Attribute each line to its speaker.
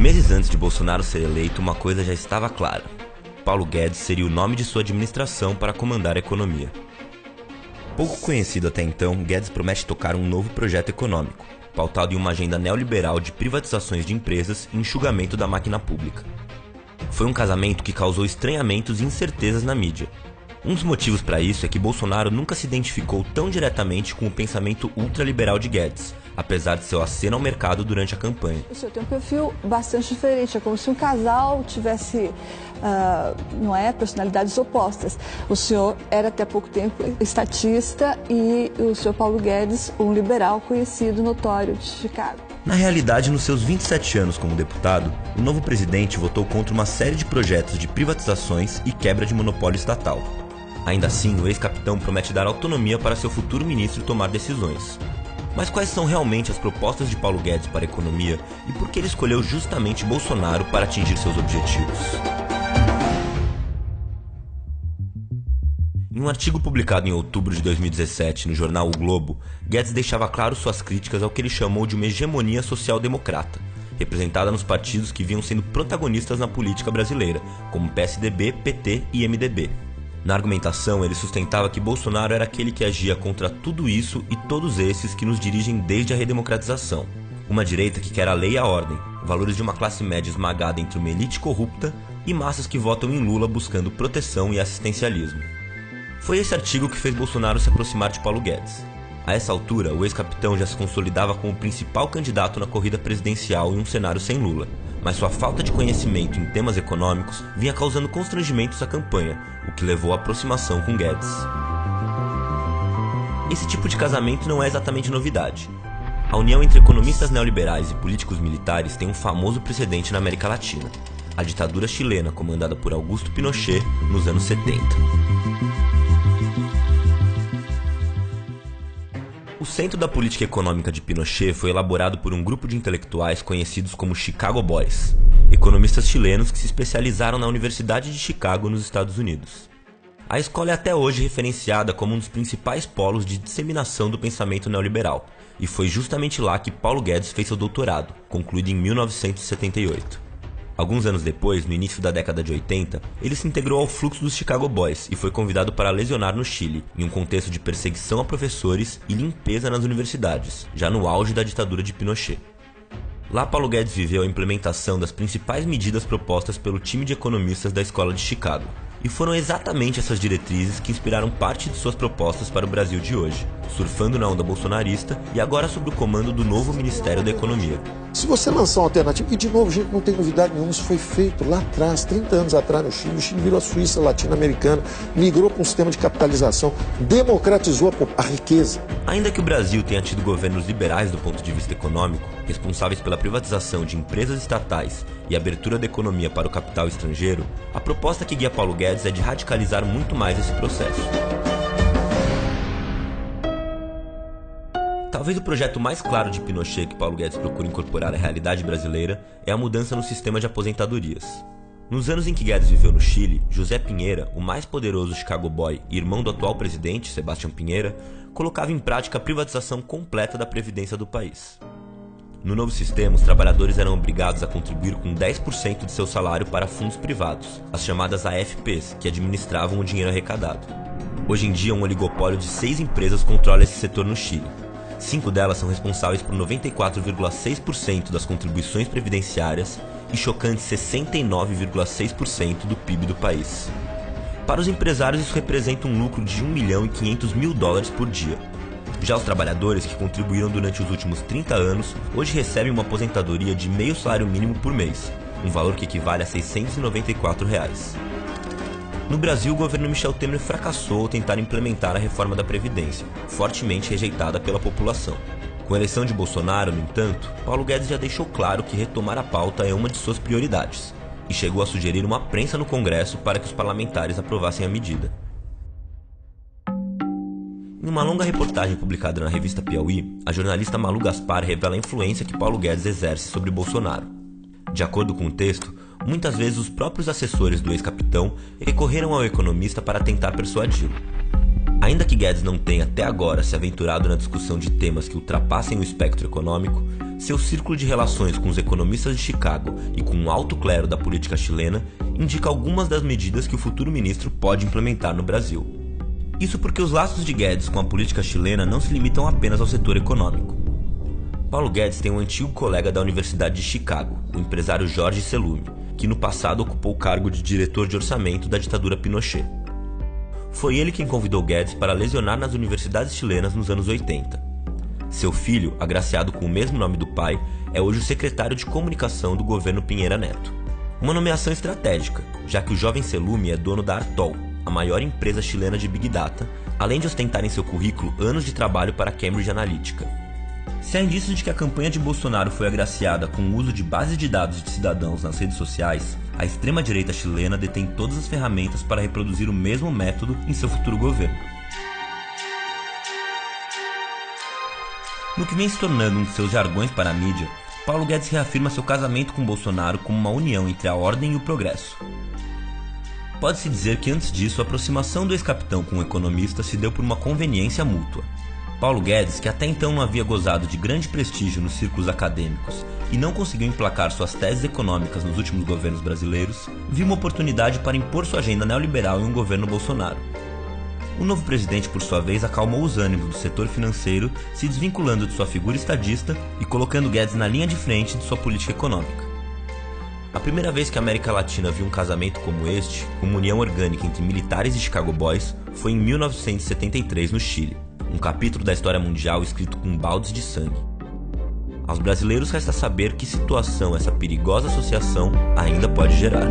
Speaker 1: Meses antes de Bolsonaro ser eleito, uma coisa já estava clara. Paulo Guedes seria o nome de sua administração para comandar a economia. Pouco conhecido até então, Guedes promete tocar um novo projeto econômico, pautado em uma agenda neoliberal de privatizações de empresas e enxugamento da máquina pública. Foi um casamento que causou estranhamentos e incertezas na mídia. Um dos motivos para isso é que Bolsonaro nunca se identificou tão diretamente com o pensamento ultraliberal de Guedes, apesar de seu aceno ao mercado durante a campanha.
Speaker 2: O senhor tem um perfil bastante diferente, é como se um casal tivesse, personalidades opostas. O senhor era até pouco tempo estatista e o senhor Paulo Guedes, um liberal conhecido, notório de Chicago.
Speaker 1: Na realidade, nos seus 27 anos como deputado, o novo presidente votou contra uma série de projetos de privatizações e quebra de monopólio estatal. Ainda assim, o ex-capitão promete dar autonomia para seu futuro ministro tomar decisões. Mas quais são realmente as propostas de Paulo Guedes para a economia e por que ele escolheu justamente Bolsonaro para atingir seus objetivos? Em um artigo publicado em outubro de 2017 no jornal O Globo, Guedes deixava claro suas críticas ao que ele chamou de uma hegemonia social-democrata, representada nos partidos que vinham sendo protagonistas na política brasileira, como PSDB, PT e MDB. Na argumentação, ele sustentava que Bolsonaro era aquele que agia contra tudo isso e todos esses que nos dirigem desde a redemocratização. Uma direita que quer a lei e a ordem, valores de uma classe média esmagada entre uma elite corrupta e massas que votam em Lula buscando proteção e assistencialismo. Foi esse artigo que fez Bolsonaro se aproximar de Paulo Guedes. A essa altura, o ex-capitão já se consolidava como o principal candidato na corrida presidencial em um cenário sem Lula, mas sua falta de conhecimento em temas econômicos vinha causando constrangimentos à campanha, o que levou à aproximação com Guedes. Esse tipo de casamento não é exatamente novidade. A união entre economistas neoliberais e políticos militares tem um famoso precedente na América Latina, a ditadura chilena comandada por Augusto Pinochet nos anos 70. O centro da política econômica de Pinochet foi elaborado por um grupo de intelectuais conhecidos como Chicago Boys, economistas chilenos que se especializaram na Universidade de Chicago, nos Estados Unidos. A escola é até hoje referenciada como um dos principais polos de disseminação do pensamento neoliberal, e foi justamente lá que Paulo Guedes fez seu doutorado, concluído em 1978. Alguns anos depois, no início da década de 80, ele se integrou ao fluxo dos Chicago Boys e foi convidado para lecionar no Chile, em um contexto de perseguição a professores e limpeza nas universidades, já no auge da ditadura de Pinochet. Lá, Paulo Guedes viveu a implementação das principais medidas propostas pelo time de economistas da Escola de Chicago. E foram exatamente essas diretrizes que inspiraram parte de suas propostas para o Brasil de hoje, surfando na onda bolsonarista e agora sob o comando do novo Ministério da Economia.
Speaker 3: Se você lançar uma alternativa, e de novo, gente, não tem novidade nenhuma, isso foi feito lá atrás, 30 anos atrás no Chile. O Chile virou a Suíça latino-americana, migrou para um sistema de capitalização, democratizou a riqueza.
Speaker 1: Ainda que o Brasil tenha tido governos liberais do ponto de vista econômico, responsáveis pela privatização de empresas estatais e abertura da economia para o capital estrangeiro, a proposta que guia Paulo Guedes é de radicalizar muito mais esse processo. Talvez o projeto mais claro de Pinochet que Paulo Guedes procura incorporar à realidade brasileira é a mudança no sistema de aposentadorias. Nos anos em que Guedes viveu no Chile, José Pinheira, o mais poderoso Chicago Boy e irmão do atual presidente, Sebastião Pinheira, colocava em prática a privatização completa da previdência do país. No novo sistema, os trabalhadores eram obrigados a contribuir com 10% de seu salário para fundos privados, as chamadas AFPs, que administravam o dinheiro arrecadado. Hoje em dia, um oligopólio de 6 empresas controla esse setor no Chile. 5 delas são responsáveis por 94,6% das contribuições previdenciárias e chocantes 69,6% do PIB do país. Para os empresários, isso representa um lucro de $1.500.000 por dia. Já os trabalhadores que contribuíram durante os últimos 30 anos, hoje recebem uma aposentadoria de meio salário mínimo por mês, um valor que equivale a R$ 694. No Brasil, o governo Michel Temer fracassou ao tentar implementar a reforma da Previdência, fortemente rejeitada pela população. Com a eleição de Bolsonaro, no entanto, Paulo Guedes já deixou claro que retomar a pauta é uma de suas prioridades, e chegou a sugerir uma prensa no Congresso para que os parlamentares aprovassem a medida. Em uma longa reportagem publicada na revista Piauí, a jornalista Malu Gaspar revela a influência que Paulo Guedes exerce sobre Bolsonaro. De acordo com o texto, muitas vezes os próprios assessores do ex-capitão recorreram ao economista para tentar persuadi-lo. Ainda que Guedes não tenha até agora se aventurado na discussão de temas que ultrapassem o espectro econômico, seu círculo de relações com os economistas de Chicago e com o alto clero da política chilena indica algumas das medidas que o futuro ministro pode implementar no Brasil. Isso porque os laços de Guedes com a política chilena não se limitam apenas ao setor econômico. Paulo Guedes tem um antigo colega da Universidade de Chicago, o empresário Jorge Celumi, que no passado ocupou o cargo de diretor de orçamento da ditadura Pinochet. Foi ele quem convidou Guedes para lecionar nas universidades chilenas nos anos 80. Seu filho, agraciado com o mesmo nome do pai, é hoje o secretário de comunicação do governo Pinheira Neto. Uma nomeação estratégica, já que o jovem Celumi é dono da Artol, a maior empresa chilena de Big Data, além de ostentar em seu currículo anos de trabalho para a Cambridge Analytica. Se há indícios de que a campanha de Bolsonaro foi agraciada com o uso de bases de dados de cidadãos nas redes sociais, a extrema-direita chilena detém todas as ferramentas para reproduzir o mesmo método em seu futuro governo. No que vem se tornando um de seus jargões para a mídia, Paulo Guedes reafirma seu casamento com Bolsonaro como uma união entre a ordem e o progresso. Pode-se dizer que antes disso a aproximação do ex-capitão com o economista se deu por uma conveniência mútua. Paulo Guedes, que até então não havia gozado de grande prestígio nos círculos acadêmicos e não conseguiu emplacar suas teses econômicas nos últimos governos brasileiros, viu uma oportunidade para impor sua agenda neoliberal em um governo Bolsonaro. O novo presidente, por sua vez, acalmou os ânimos do setor financeiro, se desvinculando de sua figura estadista e colocando Guedes na linha de frente de sua política econômica. A primeira vez que a América Latina viu um casamento como este, uma união orgânica entre militares e Chicago Boys, foi em 1973 no Chile, um capítulo da história mundial escrito com baldes de sangue. Aos brasileiros resta saber que situação essa perigosa associação ainda pode gerar.